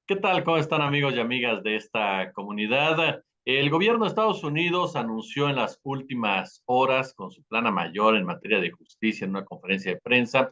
¿Qué tal? ¿Cómo están amigos y amigas de esta comunidad? El gobierno de Estados Unidos anunció en las últimas horas con su plana mayor en materia de justicia en una conferencia de prensa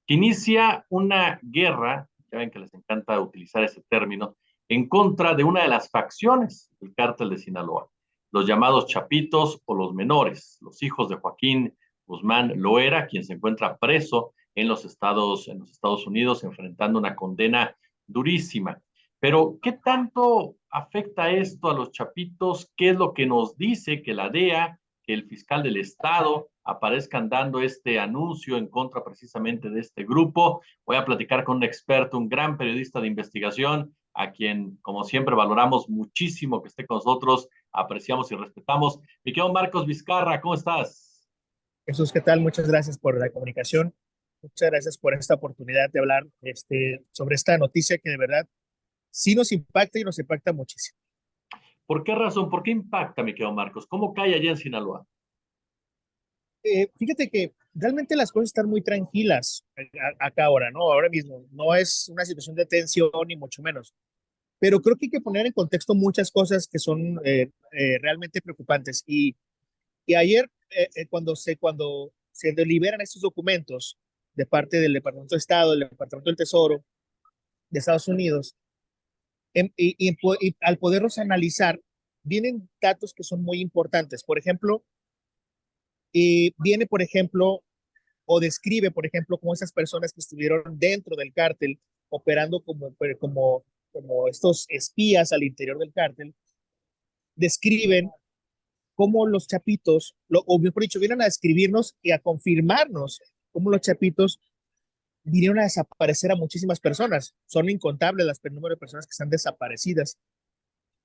que inicia una guerra, ya ven que les encanta utilizar ese término, en contra de una de las facciones del cártel de Sinaloa, los llamados chapitos o los menores, los hijos de Joaquín Guzmán Loera, quien se encuentra preso en los Estados Unidos enfrentando una condena durísima. Pero, ¿qué tanto afecta esto a los chapitos? ¿Qué es lo que nos dice que la DEA, que el fiscal del Estado aparezcan dando este anuncio en contra precisamente de este grupo? Voy a platicar con un experto, un gran periodista de investigación, a quien, como siempre, valoramos muchísimo que esté con nosotros, apreciamos y respetamos. Mi querido Marcos Vizcarra, ¿cómo estás? Jesús, ¿qué tal? Muchas gracias por la comunicación. Muchas gracias por esta oportunidad de hablar sobre esta noticia que de verdad sí nos impacta y nos impacta muchísimo. ¿Por qué razón? ¿Por qué impacta, mi querido Marcos? ¿Cómo cae allá en Sinaloa? Fíjate que realmente las cosas están muy tranquilas acá ahora, ¿no? Ahora mismo no es una situación de tensión ni mucho menos, pero creo que hay que poner en contexto muchas cosas que son realmente preocupantes. Y ayer, cuando se deliberan estos documentos de parte del Departamento de Estado, del Departamento del Tesoro de Estados Unidos, y al poderlos analizar, vienen datos que son muy importantes. Por ejemplo, viene, por ejemplo, o describe, por ejemplo, cómo esas personas que estuvieron dentro del cártel, operando como estos espías al interior del cártel, describen cómo los chapitos, o mejor dicho, vienen a describirnos y a confirmarnos cómo los chapitos vinieron a desaparecer a muchísimas personas. Son incontables el número de personas que están desaparecidas.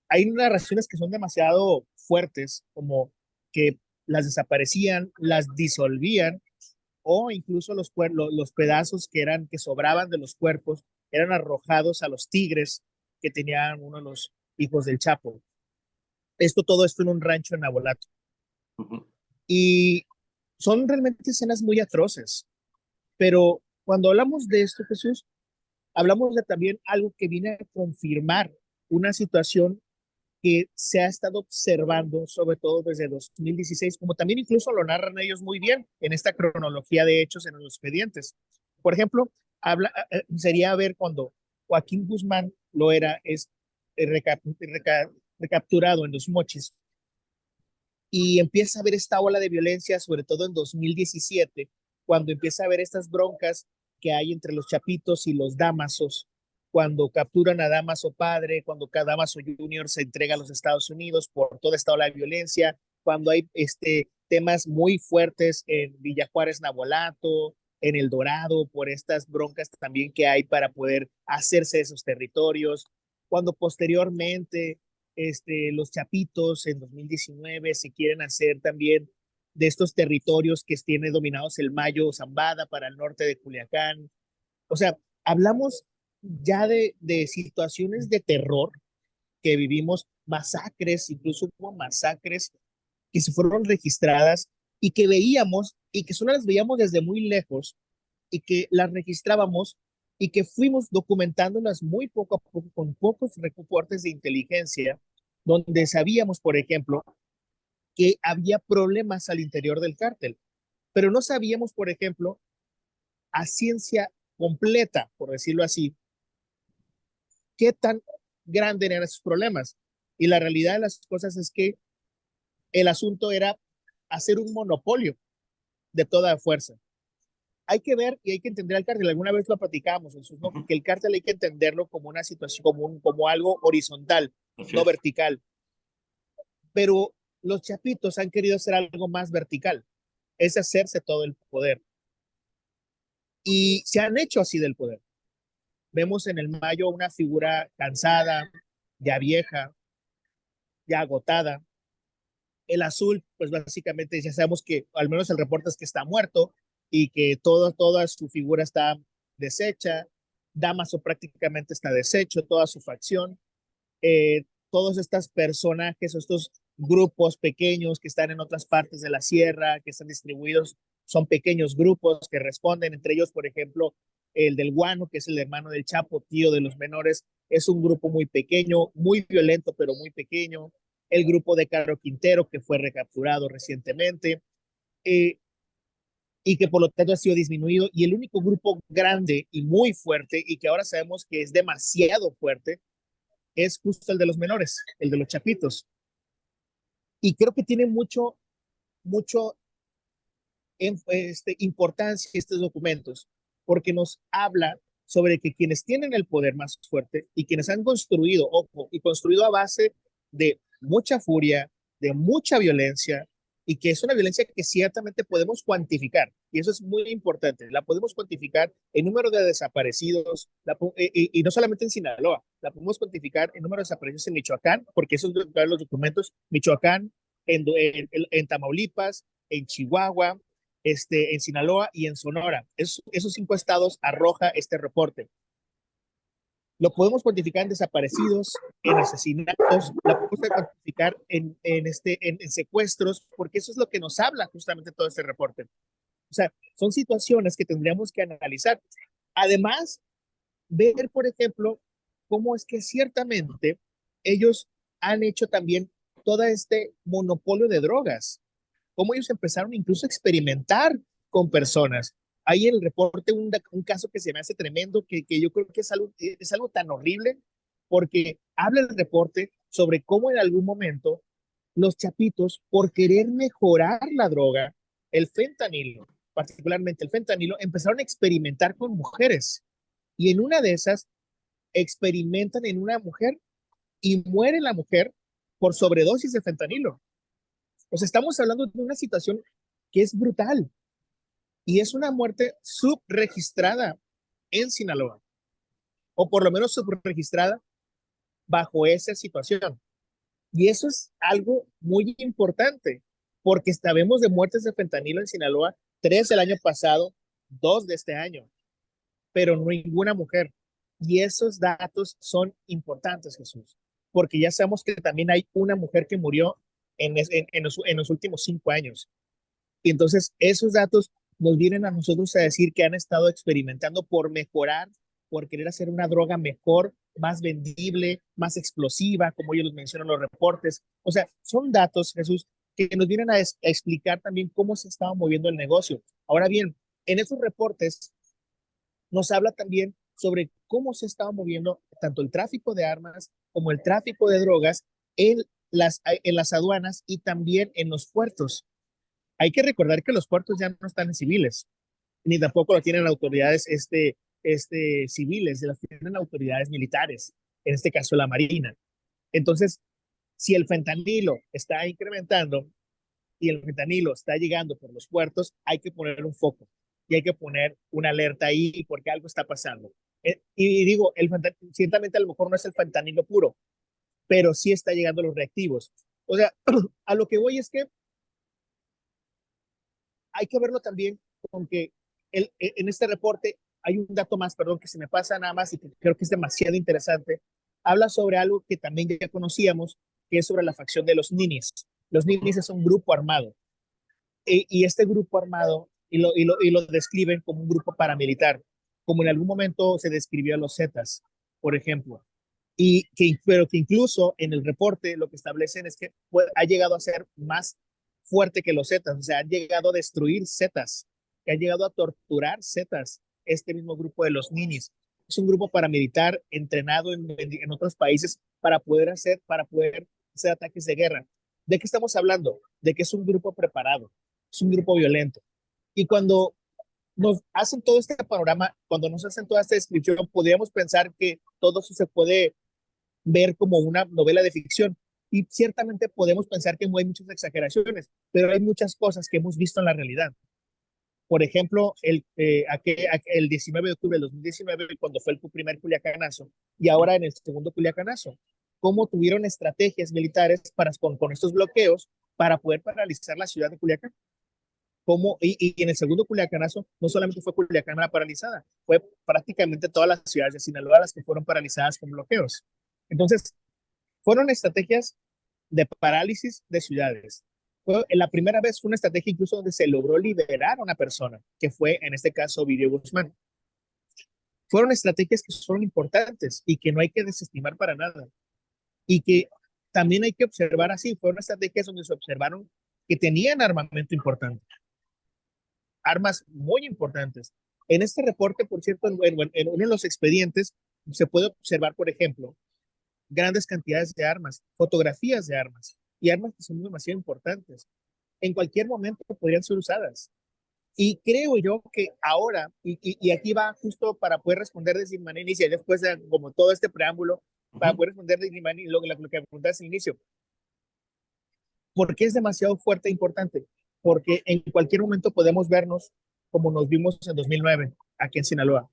Hay narraciones que son demasiado fuertes, como que las desaparecían, las disolvían, o incluso los pedazos que sobraban de los cuerpos eran arrojados a los tigres que tenían uno de los hijos del Chapo. Todo esto en un rancho en Nabolato. Uh -huh. Y son realmente escenas muy atroces. Pero cuando hablamos de esto, Jesús, hablamos de también algo que viene a confirmar una situación que se ha estado observando, sobre todo desde 2016, como también incluso lo narran ellos muy bien en esta cronología de hechos en los expedientes. Por ejemplo, sería ver cuando Joaquín Guzmán Loera es recapturado en Los Mochis y empieza a ver esta ola de violencia, sobre todo en 2017, cuando empieza a ver estas broncas que hay entre los chapitos y los Damasos, cuando capturan a Damaso padre, cuando cada Damaso Junior se entrega a los Estados Unidos por toda esta ola de violencia, cuando hay temas muy fuertes en Villa Juárez, Nabolato, en El Dorado, por estas broncas también que hay para poder hacerse de esos territorios, cuando posteriormente los Chapitos en 2019 se quieren hacer también de estos territorios que tiene dominados el Mayo Zambada para el norte de Culiacán. O sea, hablamos ya de situaciones de terror que vivimos, masacres, incluso hubo masacres que se fueron registradas y que veíamos y que solo las veíamos desde muy lejos y que las registrábamos y que fuimos documentándolas muy poco a poco con pocos reportes de inteligencia, donde sabíamos, por ejemplo, que había problemas al interior del cártel, pero no sabíamos, por ejemplo, a ciencia completa, por decirlo así, qué tan grandes eran esos problemas. Y la realidad de las cosas es que el asunto era hacer un monopolio de toda fuerza. Hay que ver y hay que entender al cártel. Alguna vez lo platicamos, Jesús, ¿no? Uh -huh. Que el cártel hay que entenderlo como una situación, como algo horizontal, Así no es. vertical. Pero los chapitos han querido hacer algo más vertical, es hacerse todo el poder. Y se han hecho así del poder. Vemos en el Mayo una figura cansada, ya vieja, ya agotada. El Azul, pues básicamente ya sabemos que, al menos el reporte es que está muerto y que toda su figura está deshecha. Damaso prácticamente está deshecho, toda su facción. Todos estos personajes, estos grupos pequeños que están en otras partes de la sierra, que están distribuidos, son pequeños grupos que responden, entre ellos, por ejemplo, el del Guano, que es el hermano del Chapo, tío de los menores, es un grupo muy pequeño, muy violento, pero muy pequeño. El grupo de Caro Quintero, que fue recapturado recientemente, eh, y que por lo tanto ha sido disminuido. Y el único grupo grande y muy fuerte, y que ahora sabemos que es demasiado fuerte, es justo el de los menores, el de los chapitos. Y creo que tiene mucho importancia estos documentos, porque nos habla sobre que quienes tienen el poder más fuerte y quienes han construido, ojo, y construido a base de mucha furia, de mucha violencia, y que es una violencia que ciertamente podemos cuantificar, y eso es muy importante, la podemos cuantificar en número de desaparecidos, y no solamente en Sinaloa, la podemos cuantificar en número de desaparecidos en Michoacán, porque esos son los documentos, Michoacán, en Tamaulipas, en Chihuahua, en Sinaloa y en Sonora. Esos 5 estados arroja este reporte. Lo podemos cuantificar en desaparecidos, en asesinatos, lo podemos cuantificar en secuestros, porque eso es lo que nos habla justamente todo este reporte. O sea, son situaciones que tendríamos que analizar. Además, ver, por ejemplo, cómo es que ciertamente ellos han hecho también todo este monopolio de drogas, cómo ellos empezaron incluso a experimentar con personas. Hay en el reporte un caso que se me hace tremendo, que yo creo que es algo tan horrible, porque habla el reporte sobre cómo en algún momento los chapitos, por querer mejorar la droga, el fentanilo, particularmente el fentanilo, empezaron a experimentar con mujeres. Y en una de esas, experimentan en una mujer y muere la mujer por sobredosis de fentanilo. O sea, estamos hablando de una situación que es brutal y es una muerte subregistrada en Sinaloa, o por lo menos subregistrada bajo esa situación. Y eso es algo muy importante, porque sabemos de muertes de fentanilo en Sinaloa, 3 el año pasado, 2 de este año, pero no ninguna mujer. Y esos datos son importantes, Jesús, porque ya sabemos que también hay una mujer que murió en los últimos 5 años. Y entonces esos datos nos vienen a nosotros a decir que han estado experimentando por mejorar, por querer hacer una droga mejor, más vendible, más explosiva, como ellos mencionan los reportes. O sea, son datos, Jesús, que nos vienen a explicar también cómo se estaba moviendo el negocio. Ahora bien, en esos reportes nos habla también sobre cómo se estaba moviendo tanto el tráfico de armas como el tráfico de drogas en las aduanas y también en los puertos. Hay que recordar que los puertos ya no están en civiles, ni tampoco lo tienen autoridades civiles, las tienen autoridades militares, en este caso la Marina. Entonces, si el fentanilo está incrementando y el fentanilo está llegando por los puertos, hay que poner un foco y hay que poner una alerta ahí porque algo está pasando. Y digo, ciertamente a lo mejor no es el fentanilo puro, pero sí está llegando los reactivos. O sea, a lo que voy es que hay que verlo también con que en este reporte hay un dato más, perdón, que se me pasa nada más y que creo que es demasiado interesante. Habla sobre algo que también ya conocíamos, que es sobre la facción de los ninis. Los ninis es un grupo armado y este grupo armado y lo describen como un grupo paramilitar, como en algún momento se describió a los Zetas, por ejemplo. Pero que incluso en el reporte lo que establecen es que ha llegado a ser más fuerte que los Zetas, o sea, han llegado a destruir Zetas, que han llegado a torturar Zetas, este mismo grupo de los ninis. Es un grupo paramilitar entrenado en otros países para poder hacer ataques de guerra. ¿De qué estamos hablando? De que es un grupo preparado, es un grupo violento. Y cuando nos hacen todo este panorama, cuando nos hacen toda esta descripción, podríamos pensar que todo eso se puede ver como una novela de ficción. Y ciertamente podemos pensar que hay muchas exageraciones, pero hay muchas cosas que hemos visto en la realidad. Por ejemplo, el 19 de octubre del 2019, cuando fue el primer Culiacanazo, y ahora en el segundo Culiacanazo, cómo tuvieron estrategias militares con estos bloqueos para poder paralizar la ciudad de Culiacán. Y en el segundo Culiacanazo, no solamente fue Culiacán la paralizada, fue prácticamente todas las ciudades de Sinaloa las que fueron paralizadas con bloqueos. Entonces, fueron estrategias de parálisis de ciudades. La primera vez fue una estrategia incluso donde se logró liberar a una persona, que fue en este caso Ovidio Guzmán. fueron estrategias que fueron importantes y que no hay que desestimar para nada. Y que también hay que observar así, fueron estrategias donde se observaron que tenían armamento importante, armas muy importantes. En este reporte, por cierto, en uno de los expedientes, se puede observar, por ejemplo, grandes cantidades de armas, fotografías de armas y armas que son demasiado importantes. En cualquier momento podrían ser usadas. Y creo yo que ahora, y aquí va justo para poder responder desde manera inicial, después de como todo este preámbulo, para poder responder desde manera lo que preguntaste al inicio, ¿por qué es demasiado fuerte e importante? Porque en cualquier momento podemos vernos como nos vimos en 2009, aquí en Sinaloa,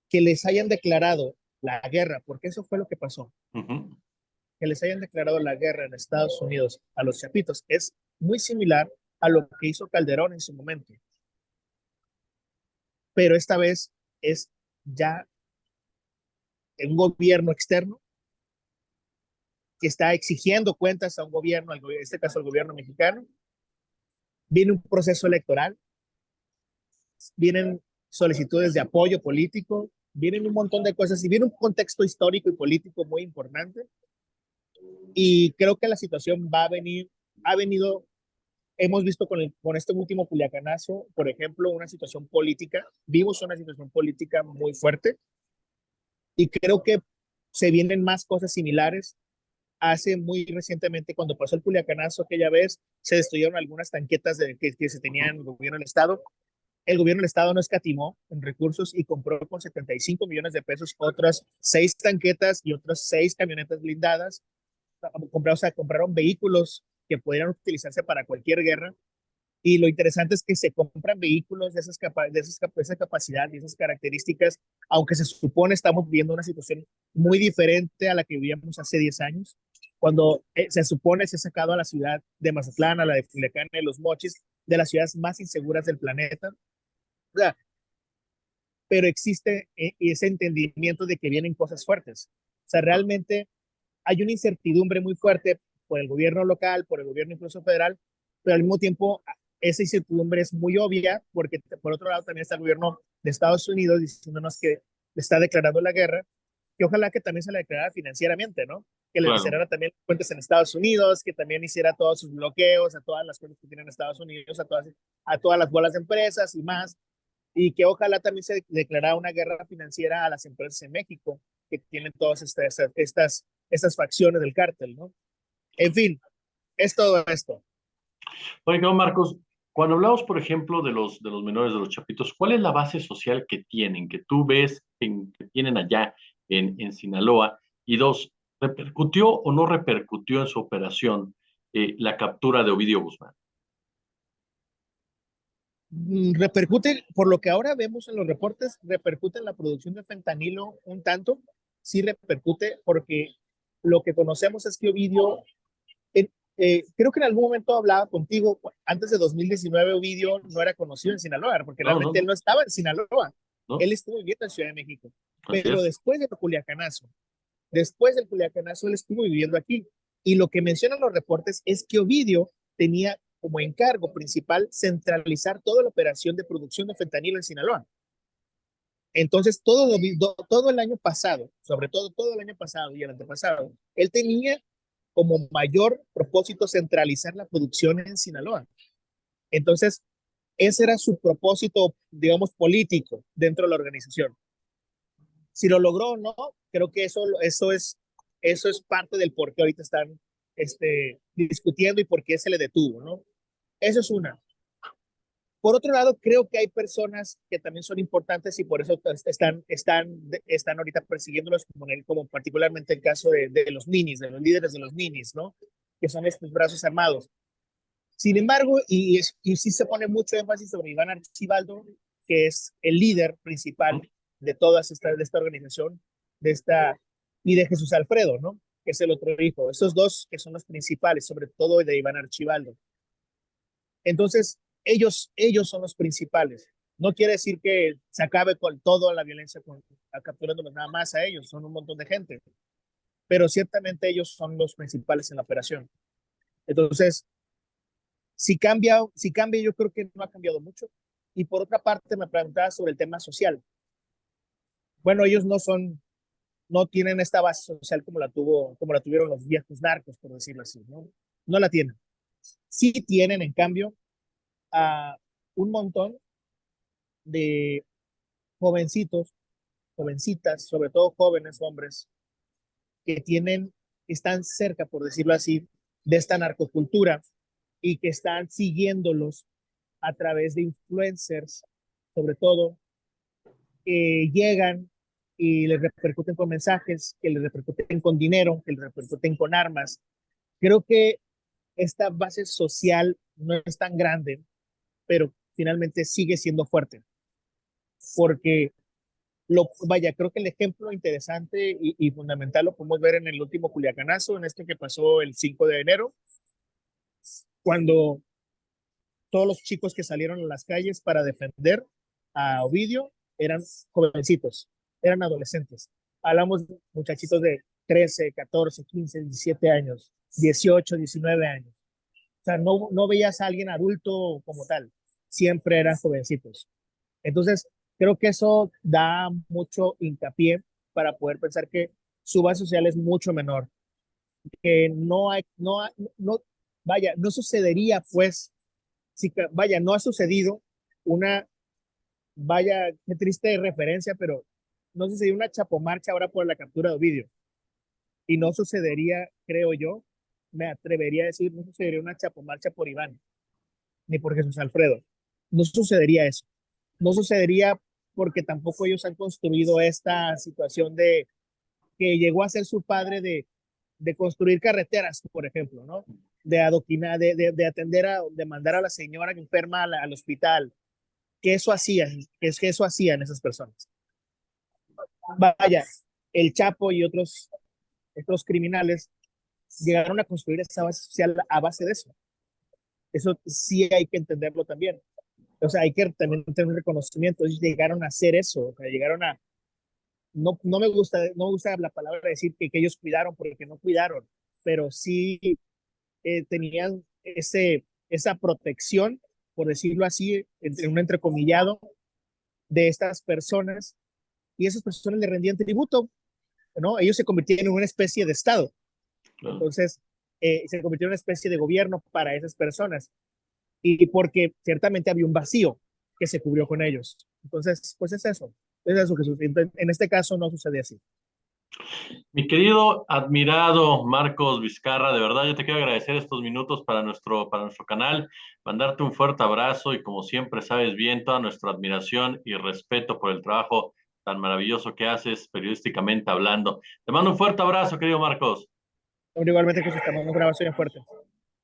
que les hayan declarado la guerra, porque eso fue lo que pasó, que les hayan declarado la guerra en Estados Unidos a los chapitos, es muy similar a lo que hizo Calderón en su momento, pero esta vez es ya un gobierno externo que está exigiendo cuentas a un gobierno, en este caso al gobierno mexicano, viene un proceso electoral, vienen solicitudes de apoyo político, vienen un montón de cosas y viene un contexto histórico y político muy importante. Y creo que la situación va a venir, ha venido, hemos visto con este último Culiacanazo, por ejemplo, una situación política, vimos una situación política muy fuerte y creo que se vienen más cosas similares. Hace muy recientemente, cuando pasó el Culiacanazo aquella vez, se destruyeron algunas tanquetas que se tenían en el gobierno del Estado. El gobierno del Estado no escatimó en recursos y compró con 75 millones de pesos otras 6 tanquetas y otras 6 camionetas blindadas. O sea, compraron vehículos que pudieran utilizarse para cualquier guerra. Y lo interesante es que se compran vehículos de esa capacidad y esas características, aunque se supone estamos viviendo una situación muy diferente a la que vivíamos hace 10 años, cuando se supone se ha sacado a la ciudad de Mazatlán, a la de Culiacán, de Los Mochis, de las ciudades más inseguras del planeta. O sea, pero existe ese entendimiento de que vienen cosas fuertes. O sea, realmente hay una incertidumbre muy fuerte por el gobierno local, por el gobierno incluso federal, pero al mismo tiempo esa incertidumbre es muy obvia porque por otro lado también está el gobierno de Estados Unidos diciéndonos que le está declarando la guerra, que ojalá que también se la declarara financieramente, ¿no? Que le Claro. cerrara también cuentas en Estados Unidos, que también hiciera todos sus bloqueos a todas las cuentas que tienen en Estados Unidos, a todas las bolas de empresas y más, y que ojalá también se declarara una guerra financiera a las empresas en México que tienen todas estas facciones del cártel, ¿no? En fin, es todo esto. Oye, Marcos, cuando hablamos, por ejemplo, de los menores, de los chapitos, ¿cuál es la base social que tienen, que tú ves que tienen allá en Sinaloa? Y dos, ¿repercutió o no repercutió en su operación la captura de Ovidio Guzmán? Repercute, por lo que ahora vemos en los reportes, repercute en la producción de fentanilo un tanto, sí repercute porque lo que conocemos es que Ovidio, eh, creo que en algún momento hablaba contigo, antes de 2019 Ovidio no era conocido en Sinaloa, porque No, no, realmente él no, no estaba en Sinaloa, no, él estuvo viviendo en Ciudad de México, así pero es. después del Culiacanazo él estuvo viviendo aquí. Y lo que mencionan los reportes es que Ovidio tenía como encargo principal centralizar toda la operación de producción de fentanilo en Sinaloa. Entonces, todo el año pasado, sobre todo el año pasado y el antepasado, él tenía como mayor propósito centralizar la producción en Sinaloa. Entonces, ese era su propósito, digamos, político dentro de la organización. Si lo logró o no, creo que eso es parte del por qué ahorita están discutiendo y por qué se le detuvo, ¿no? Eso es una. Por otro lado, creo que hay personas que también son importantes y por eso están ahorita persiguiéndolos, como particularmente el caso de los ninis, de los líderes de los ninis, ¿no? Que son estos brazos armados. Sin embargo, y sí se pone mucho énfasis sobre Iván Archibaldo, que es el líder principal de esta organización, y de Jesús Alfredo, ¿no? Que es el otro hijo. Estos dos que son los principales, sobre todo de Iván Archibaldo. Entonces, ellos son los principales. No quiere decir que se acabe con toda la violencia, capturándolos nada más a ellos, son un montón de gente, pero ciertamente ellos son los principales en la operación. Entonces, si cambia, yo creo que no ha cambiado mucho. Y por otra parte, me preguntaba sobre el tema social. bueno, ellos no tienen esta base social como la tuvieron los viejos narcos, por decirlo así, ¿no? No la tienen. Sí tienen, en cambio, a un montón de jovencitos, jovencitas, sobre todo jóvenes hombres, que están cerca, por decirlo así, de esta narcocultura y que están siguiéndolos a través de influencers, sobre todo, que llegan y les repercuten con mensajes, que les repercuten con dinero, que les repercuten con armas. Creo que esta base social no es tan grande, pero finalmente sigue siendo fuerte, porque vaya, creo que el ejemplo interesante y fundamental lo podemos ver en el último Culiacanazo, en este que pasó el 5 de enero, cuando todos los chicos que salieron a las calles para defender a Ovidio eran jovencitos, eran adolescentes. Hablamos de muchachitos de 13, 14, 15, 17 años, 18, 19 años. O sea, no veías a alguien adulto como tal, siempre eran jovencitos. Entonces, creo que eso da mucho hincapié para poder pensar que su base social es mucho menor, que vaya, no sucedería pues sí, vaya, no ha sucedido una, vaya, qué triste referencia, pero no sucedió una chapomarcha ahora por la captura de Ovidio. Y no sucedería, creo yo, me atrevería a decir, no sucedería una chapomarcha por Iván, ni por Jesús Alfredo. No sucedería eso. No sucedería porque tampoco ellos han construido esta situación de que llegó a ser su padre de construir carreteras, por ejemplo, ¿no? De adoquinar, de atender de mandar a la señora enferma al hospital, que eso hacían, que eso hacían esas personas. Vaya, el Chapo y otros criminales llegaron a construir esa base social a base de eso. Eso sí hay que entenderlo también. O sea, hay que también tener un reconocimiento. Ellos llegaron a hacer eso, o sea, llegaron a, no me gusta la palabra decir que ellos cuidaron, porque no cuidaron, pero sí tenían esa protección, por decirlo así, entre un entrecomillado, de estas personas, y esas personas le rendían tributo, ¿no? Ellos se convirtieron en una especie de Estado. Entonces, se convirtió en una especie de gobierno para esas personas, y porque ciertamente había un vacío que se cubrió con ellos. Entonces, pues es eso, Jesús. En este caso no sucede así. Mi querido, admirado Marcos Vizcarra, de verdad yo te quiero agradecer estos minutos para nuestro canal, mandarte un fuerte abrazo y como siempre sabes bien, toda nuestra admiración y respeto por el trabajo tan maravilloso que haces periodísticamente hablando. Te mando un fuerte abrazo, querido Marcos. Igualmente, Jesús, te mando un abrazo bien fuerte.